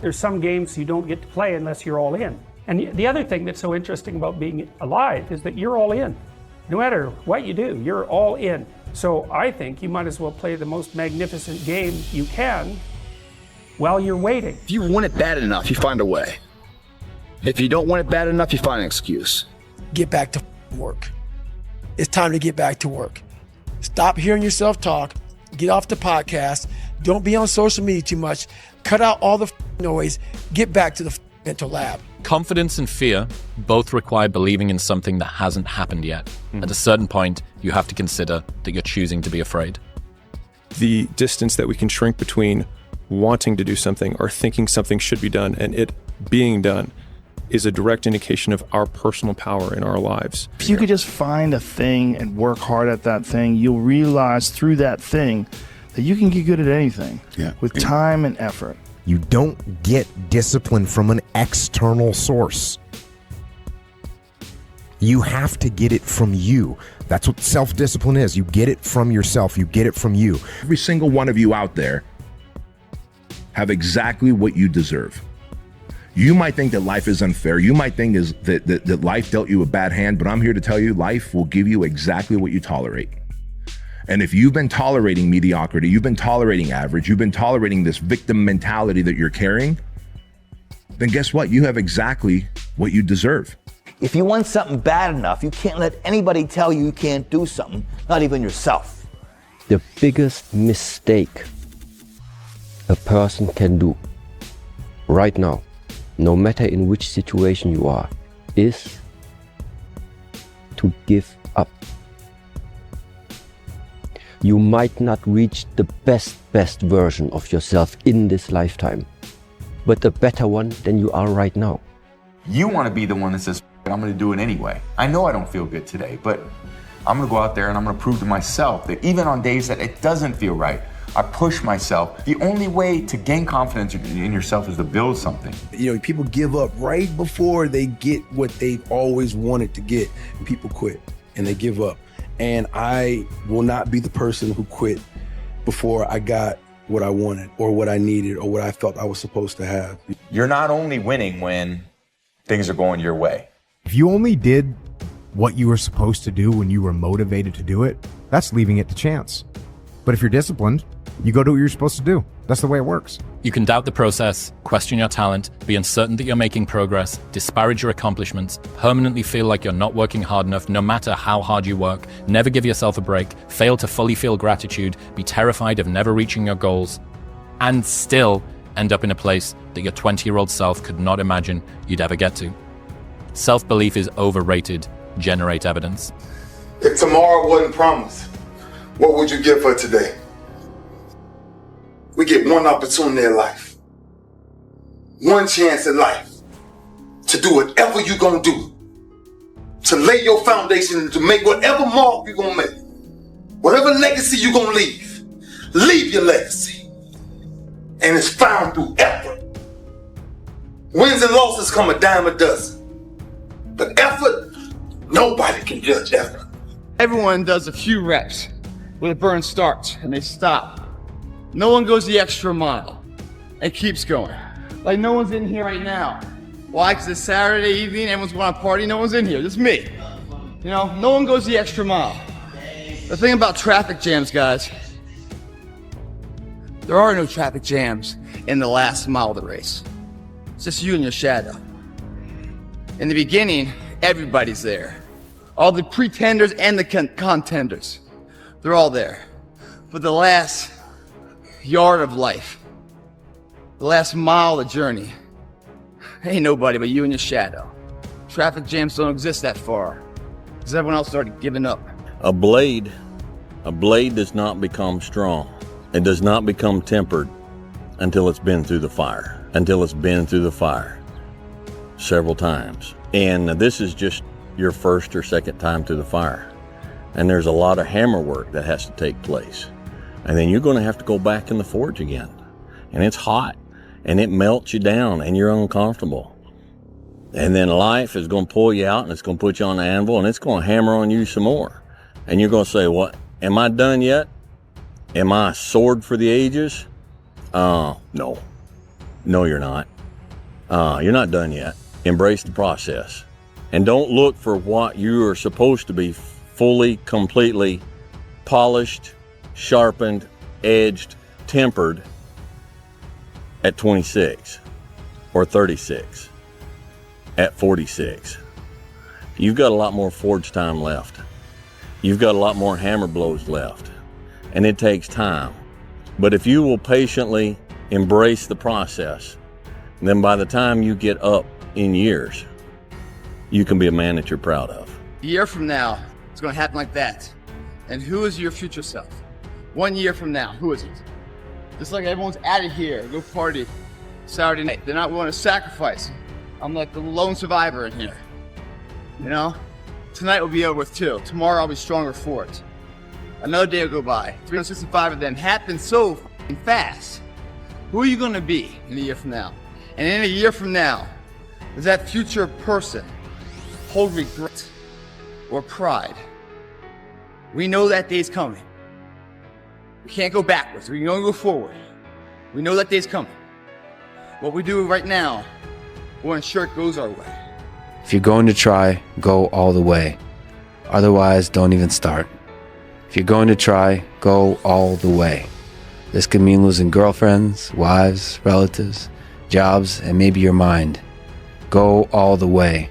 There's some games you don't get to play unless you're all in. And the other thing that's so interesting about being alive is that you're all in. No matter what you do, you're all in. So I think you might as well play the most magnificent game you can while you're waiting. If you want it bad enough, you find a way. If you don't want it bad enough, you find an excuse. Get back to work. It's time to get back to work. Stop hearing yourself talk. Get off the podcast. Don't be on social media too much. Cut out all the noise. Get back to the mental lab. Confidence and fear both require believing in something that hasn't happened yet. At a certain point, you have to consider that you're choosing to be afraid. The distance that we can shrink between wanting to do something or thinking something should be done and it being done is a direct indication of our personal power in our lives. If you could just find a thing and work hard at that thing, you'll realize through that thing that you can get good at anything with time and effort. You don't get discipline from an external source. You have to get it from you. That's what self-discipline is. You get it from yourself. You get it from you. Every single one of you out there have exactly what you deserve. You might think that life is unfair. You might think that life dealt you a bad hand, but I'm here to tell you life will give you exactly what you tolerate. And if you've been tolerating mediocrity, you've been tolerating average, you've been tolerating this victim mentality that you're carrying, then guess what? You have exactly what you deserve. If you want something bad enough, you can't let anybody tell you you can't do something, not even yourself. The biggest mistake a person can do right now, no matter in which situation you are, is to give up. You might not reach the best version of yourself in this lifetime, but a better one than you are right now. You want to be the one that says, I'm going to do it anyway. I know I don't feel good today, but I'm going to go out there and I'm going to prove to myself that even on days that it doesn't feel right, I push myself. The only way to gain confidence in yourself is to build something. You know, people give up right before they get what they've always wanted to get. People quit and they give up. And I will not be the person who quit before I got what I wanted or what I needed or what I felt I was supposed to have. You're not only winning when things are going your way. If you only did what you were supposed to do when you were motivated to do it, that's leaving it to chance. But if you're disciplined, you go do what you're supposed to do. That's the way it works. You can doubt the process, question your talent, be uncertain that you're making progress, disparage your accomplishments, permanently feel like you're not working hard enough no matter how hard you work, never give yourself a break, fail to fully feel gratitude, be terrified of never reaching your goals, and still end up in a place that your 20-year-old self could not imagine you'd ever get to. Self-belief is overrated. Generate evidence. If tomorrow wasn't promised, what would you give for today? We get one opportunity in life, one chance in life to do whatever you're gonna do, to lay your foundation, to make whatever mark you're gonna make, whatever legacy you're gonna leave your legacy. And it's found through effort. Wins and losses come a dime a dozen, but effort, nobody can judge effort. Everyone does a few reps when the burn starts and they stop. No one goes the extra mile and keeps going. Like no one's in here right now. Why? Because it's Saturday evening, everyone's going to party, no one's in here, just me. You know, no one goes the extra mile. The thing about traffic jams, guys, there are no traffic jams in the last mile of the race. It's just you and your shadow. In the beginning, everybody's there. All the pretenders and the contenders, they're all there. But the last yard of life, the last mile of the journey, ain't nobody but you and your shadow. Traffic jams don't exist that far, because everyone else started giving up. A blade does not become strong. It does not become tempered until it's been through the fire, several times. And this is just your first or second time through the fire. And there's a lot of hammer work that has to take place. And then you're going to have to go back in the forge again. And it's hot and it melts you down and you're uncomfortable. And then life is going to pull you out and it's going to put you on the anvil and it's going to hammer on you some more. And you're going to say, what, am I done yet? Am I a sword for the ages? No. No, you're not. You're not done yet. Embrace the process. And don't look for what you are supposed to be fully, completely polished, sharpened, edged, tempered at 26 or 36, at 46. You've got a lot more forge time left. You've got a lot more hammer blows left, and it takes time. But if you will patiently embrace the process, then by the time you get up in years, you can be a man that you're proud of. A year from now, it's going to happen like that. And who is your future self? 1 year from now, who is it? Just like everyone's out of here, go party Saturday night. They're not willing to sacrifice. I'm like the lone survivor in here. You know? Tonight will be over with too. Tomorrow I'll be stronger for it. Another day will go by. 365 of them happen so fast. Who are you going to be in a year from now? And in a year from now, does that future person hold regret or pride? We know that day's coming. We can't go backwards. We can only go forward. We know that day's coming. What we do right now will ensure it goes our way. If you're going to try, go all the way. Otherwise, don't even start. If you're going to try, go all the way. This could mean losing girlfriends, wives, relatives, jobs, and maybe your mind. Go all the way.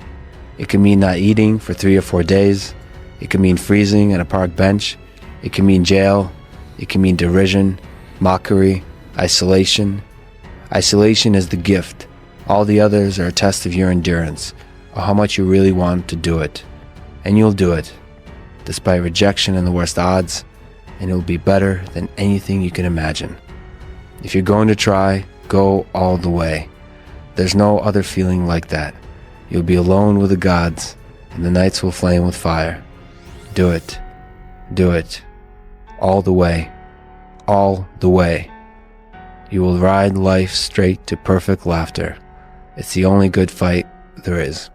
It could mean not eating for 3 or 4 days. It could mean freezing on a park bench. It could mean jail. It can mean derision, mockery, isolation. Isolation is the gift. All the others are a test of your endurance, or how much you really want to do it. And you'll do it, despite rejection and the worst odds, and it'll be better than anything you can imagine. If you're going to try, go all the way. There's no other feeling like that. You'll be alone with the gods, and the nights will flame with fire. Do it. Do it. All the way. All the way. You will ride life straight to perfect laughter. It's the only good fight there is.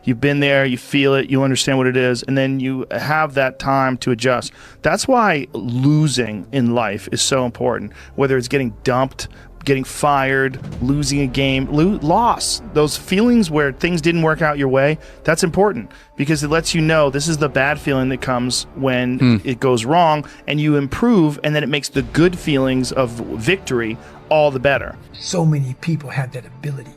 You've been there, you feel it, you understand what it is, and then you have that time to adjust. That's why losing in life is so important. Whether it's getting dumped, getting fired, losing a game, loss, those feelings where things didn't work out your way, that's important because it lets you know this is the bad feeling that comes when it goes wrong, and you improve, and then it makes the good feelings of victory all the better. So many people have that ability.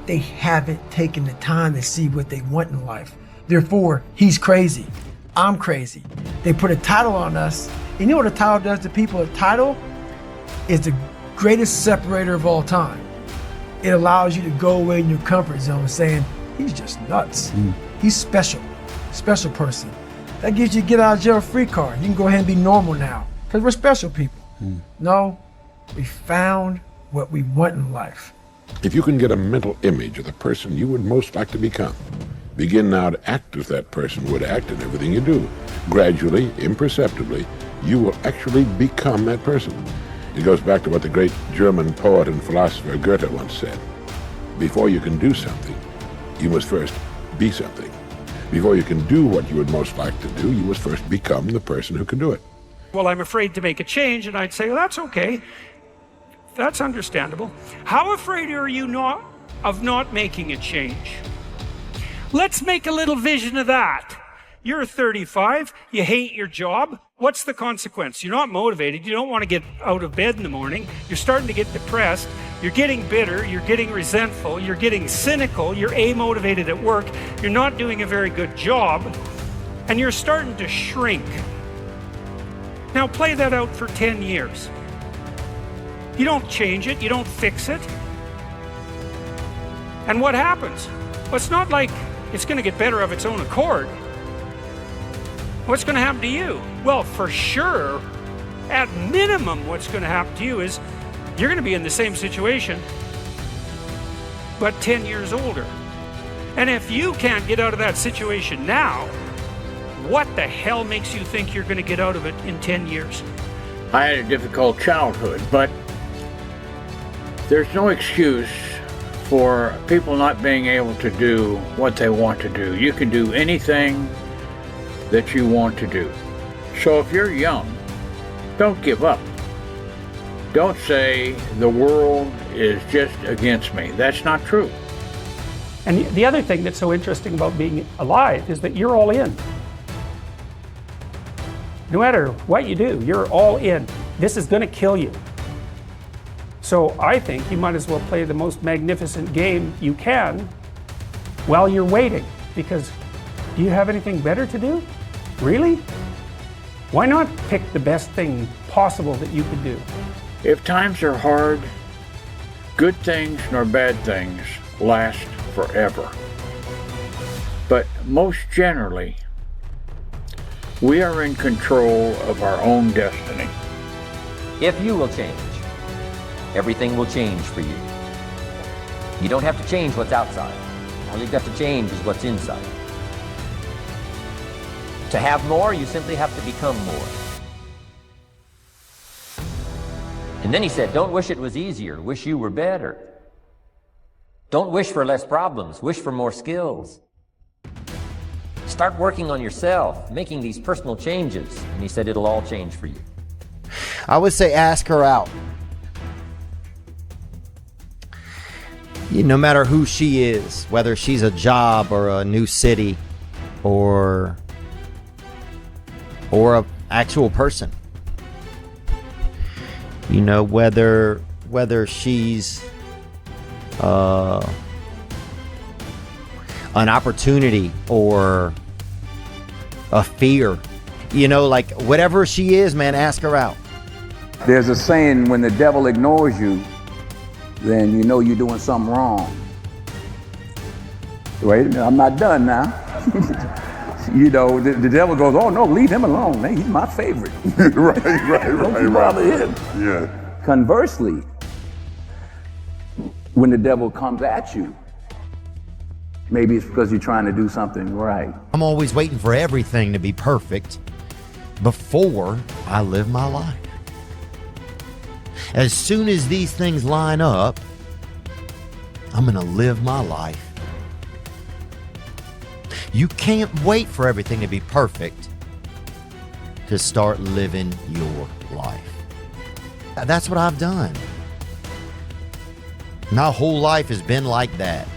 They haven't taken the time to see what they want in life. Therefore, he's crazy. I'm crazy. They put a title on us. You know what a title does to people? A title is the greatest separator of all time. It allows you to go away in your comfort zone saying, he's just nuts. He's special, special person. That gives you a get out of jail free card. You can go ahead and be normal now because we're special people. No, we found what we want in life. If you can get a mental image of the person you would most like to become, begin now to act as that person would act in everything you do. Gradually, imperceptibly, you will actually become that person. It goes back to what the great German poet and philosopher Goethe once said. Before you can do something, you must first be something. Before you can do what you would most like to do, you must first become the person who can do it. Well, I'm afraid to make a change, and I'd say, well, that's okay. That's understandable. How afraid are you of not making a change? Let's make a little vision of that. You're 35, you hate your job. What's the consequence? You're not motivated, you don't want to get out of bed in the morning, you're starting to get depressed, you're getting bitter, you're getting resentful, you're getting cynical, you're amotivated at work, you're not doing a very good job, and you're starting to shrink. Now play that out for 10 years. You don't change it, you don't fix it. And what happens? Well, it's not like it's going to get better of its own accord. What's going to happen to you? Well, for sure, at minimum, what's going to happen to you is you're going to be in the same situation, but 10 years older. And if you can't get out of that situation now, what the hell makes you think you're going to get out of it in 10 years? I had a difficult childhood, but there's no excuse for people not being able to do what they want to do. You can do anything that you want to do. So if you're young, don't give up. Don't say the world is just against me. That's not true. And the other thing that's so interesting about being alive is that you're all in. No matter what you do, you're all in. This is going to kill you. So I think you might as well play the most magnificent game you can while you're waiting. Because do you have anything better to do? Really? Why not pick the best thing possible that you could do? If times are hard, good things nor bad things last forever. But most generally, we are in control of our own destiny. If you will change, everything will change for you. You don't have to change what's outside. All you've got to change is what's inside. To have more, you simply have to become more. And then he said, don't wish it was easier, wish you were better. Don't wish for less problems, wish for more skills. Start working on yourself, making these personal changes. And he said it'll all change for you. I would say ask her out. No matter who she is, whether she's a job or a new city or an actual person. Whether she's an opportunity or a fear, whatever she is, man, ask her out. There's a saying, when the devil ignores you, then you know you're doing something wrong. Wait a minute, I'm not done now. The devil goes, oh no, leave him alone. Man, he's my favorite. right. Don't you bother him. Yeah. Conversely, when the devil comes at you, maybe it's because you're trying to do something right. I'm always waiting for everything to be perfect before I live my life. As soon as these things line up, I'm going to live my life. You can't wait for everything to be perfect to start living your life. That's what I've done. My whole life has been like that.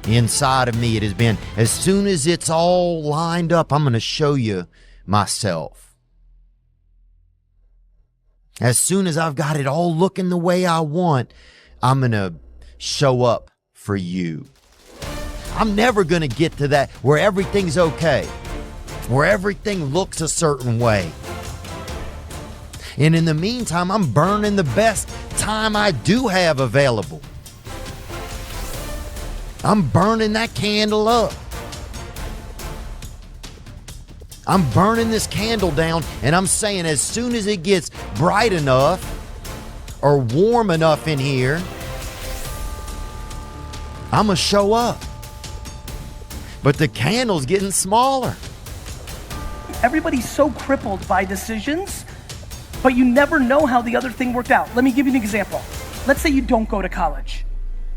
Inside of me, it has been, as soon as it's all lined up, I'm going to show you myself. As soon as I've got it all looking the way I want, I'm going to show up for you. I'm never going to get to that where everything's okay, where everything looks a certain way. And in the meantime, I'm burning the best time I do have available. I'm burning that candle up. I'm burning this candle down, and I'm saying as soon as it gets bright enough or warm enough in here, I'm going to show up. But the candle's getting smaller. Everybody's so crippled by decisions, but you never know how the other thing worked out. Let me give you an example. Let's say you don't go to college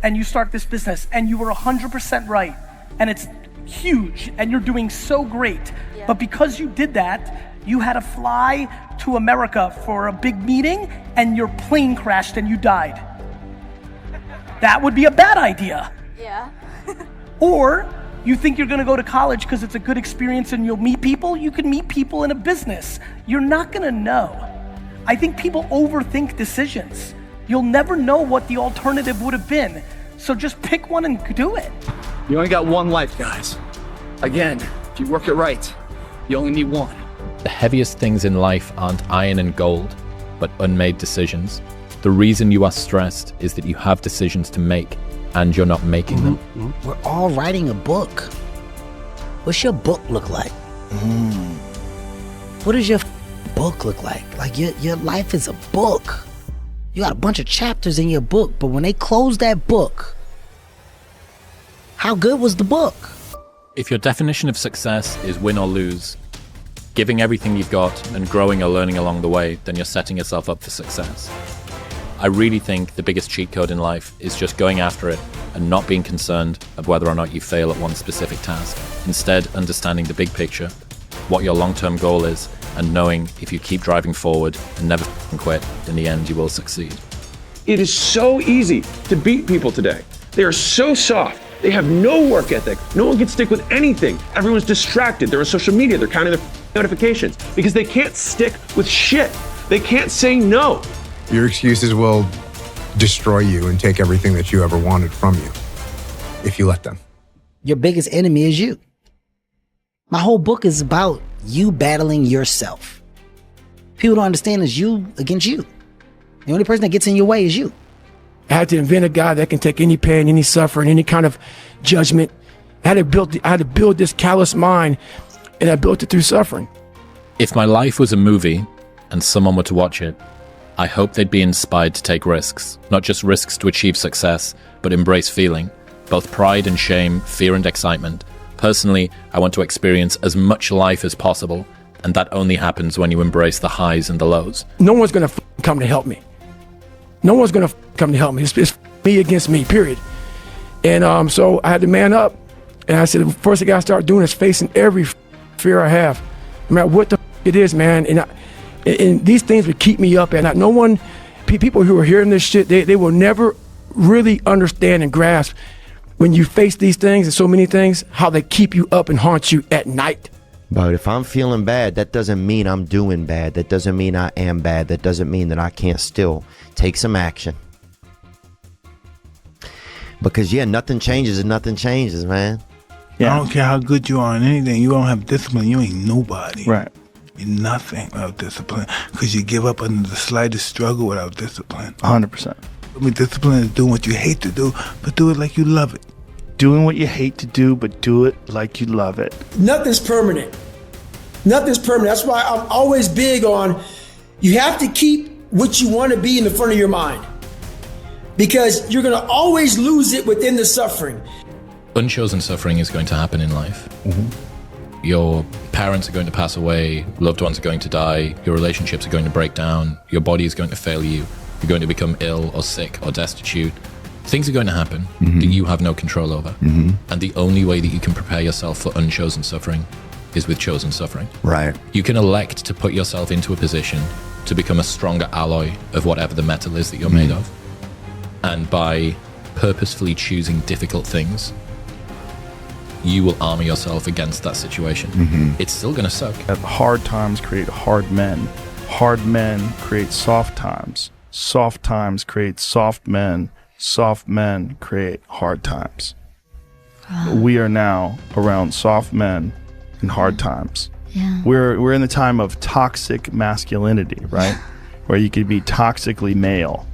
and you start this business and you were 100% right and it's huge and you're doing so great. Yeah. But because you did that, you had to fly to America for a big meeting and your plane crashed and you died. That would be a bad idea. Yeah. Or you think you're gonna go to college because it's a good experience and you'll meet people. You can meet people in a business. You're not gonna know. I think people overthink decisions. You'll never know what the alternative would have been. So just pick one and do it. You only got one life, guys. Again, if you work it right, you only need one. The heaviest things in life aren't iron and gold, but unmade decisions. The reason you are stressed is that you have decisions to make and you're not making them. We're all writing a book. What's your book look like? What does your book look like? Like your life is a book. You got a bunch of chapters in your book, but when they close that book, how good was the book? If your definition of success is win or lose, giving everything you've got and growing or learning along the way, then you're setting yourself up for success. I really think the biggest cheat code in life is just going after it and not being concerned of whether or not you fail at one specific task. Instead, understanding the big picture, what your long-term goal is, and knowing if you keep driving forward and never quit, in the end you will succeed. It is so easy to beat people today. They are so soft. They have no work ethic. No one can stick with anything. Everyone's distracted. They're on social media. They're counting their notifications because they can't stick with shit. They can't say no. Your excuses will destroy you and take everything that you ever wanted from you if you let them. Your biggest enemy is you. My whole book is about you battling yourself. People don't understand it's you against you. The only person that gets in your way is you. I had to invent a guy that can take any pain, any suffering, any kind of judgment. I had to build this callous mind, and I built it through suffering. If my life was a movie and someone were to watch it, I hope they'd be inspired to take risks, not just risks to achieve success, but embrace feeling, both pride and shame, fear and excitement. Personally, I want to experience as much life as possible, and that only happens when you embrace the highs and the lows. No one's going to come to help me. No one's going to come to help me. It's me against me, period. And so I had to man up. And I said, the first thing I got to start doing is facing every fear I have, no matter what the it is, man. And these things would keep me up at night. No one, people who are hearing this shit, they will never really understand and grasp when you face these things and so many things, how they keep you up and haunt you at night. But if I'm feeling bad, that doesn't mean I'm doing bad. That doesn't mean I am bad. That doesn't mean that I can't still take some action. Because, yeah, nothing changes and nothing changes, man. Yeah. I don't care how good you are in anything. You don't have discipline. You ain't nobody. Right. You're nothing without discipline. Because you give up under the slightest struggle without discipline. 100%. I mean, discipline is doing what you hate to do, but do it like you love it. Doing what you hate to do, but do it like you love it. Nothing's permanent. Nothing's permanent. That's why I'm always big on, you have to keep what you want to be in the front of your mind. Because you're going to always lose it within the suffering. Unchosen suffering is going to happen in life. Mm-hmm. Your parents are going to pass away, loved ones are going to die, your relationships are going to break down, your body is going to fail you, you're going to become ill or sick or destitute. Things are going to happen that you have no control over. And the only way that you can prepare yourself for unchosen suffering is with chosen suffering. Right. You can elect to put yourself into a position to become a stronger alloy of whatever the metal is that you're made of. And by purposefully choosing difficult things, you will armor yourself against that situation. It's still going to suck. Hard times create hard men. Hard men create soft times. Soft times create soft men. Soft men create hard times. We are now around soft men and hard times. Yeah. We're in the time of toxic masculinity, right? Where you could be toxically male.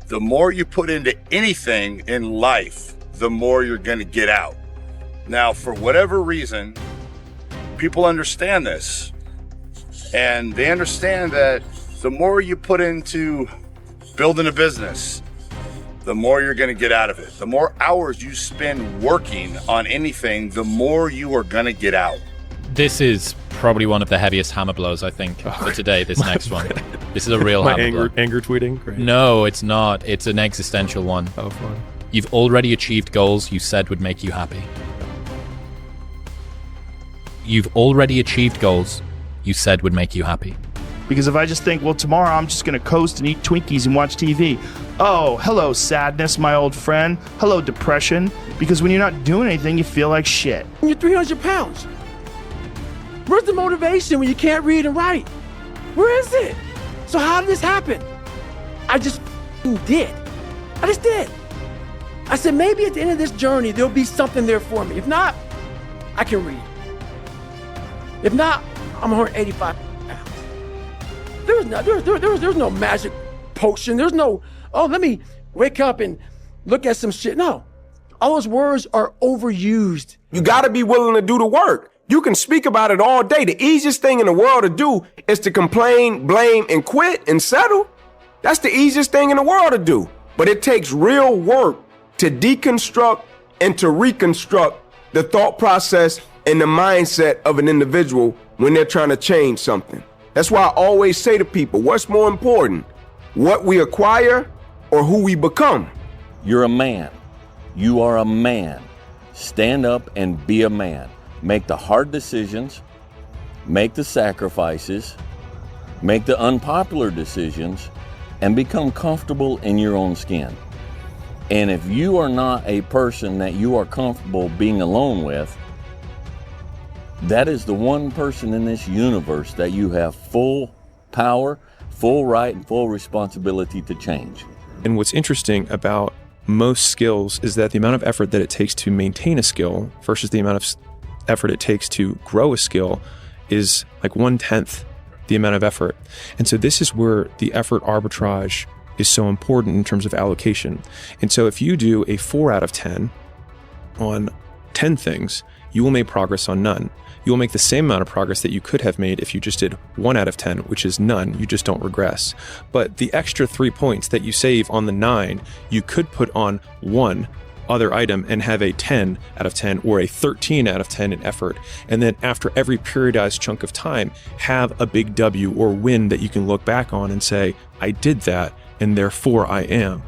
The more you put into anything in life, the more you're going to get out. Now, for whatever reason, people understand this. And they understand that the more you put into building a business, the more you're going to get out of it. The more hours you spend working on anything, the more you are going to get out. This is probably one of the heaviest hammer blows, I think, for today, this next one. This is a real hammer blow. Anger tweeting? Great. No, it's not. It's an existential one. Oh, fun. You've already achieved goals you said would make you happy. You've already achieved goals you said would make you happy. Because if I just think, well, tomorrow I'm just going to coast and eat Twinkies and watch TV. Oh, hello, sadness, my old friend. Hello, depression. Because when you're not doing anything, you feel like shit. You're 300 pounds. Where's the motivation when you can't read and write? Where is it? So how did this happen? I just did. I just did. I said, maybe at the end of this journey, there'll be something there for me. If not, I can read. If not, I'm 185 pounds. There's no magic potion. There's no, oh, let me wake up and look at some shit. No, all those words are overused. You got to be willing to do the work. You can speak about it all day. The easiest thing in the world to do is to complain, blame, and quit and settle. That's the easiest thing in the world to do. But it takes real work to deconstruct and to reconstruct the thought process and the mindset of an individual when they're trying to change something. That's why I always say to people, what's more important, what we acquire or who we become? You're a man. You are a man. Stand up and be a man. Make the hard decisions, make the sacrifices, make the unpopular decisions, and become comfortable in your own skin. And if you are not a person that you are comfortable being alone with, that is the one person in this universe that you have full power, full right, and full responsibility to change. And what's interesting about most skills is that the amount of effort that it takes to maintain a skill versus the amount of effort it takes to grow a skill is like 1/10 the amount of effort. And so this is where the effort arbitrage is so important in terms of allocation. And so if you do a 4 out of 10 on 10 things, you will make progress on none. You will make the same amount of progress that you could have made if you just did 1 out of 10, which is none. You just don't regress. But the extra 3 points that you save on the 9, you could put on one other item and have a 10 out of 10 or a 13 out of 10 in effort. And then after every periodized chunk of time, have a big W or win that you can look back on and say, I did that, and therefore I am.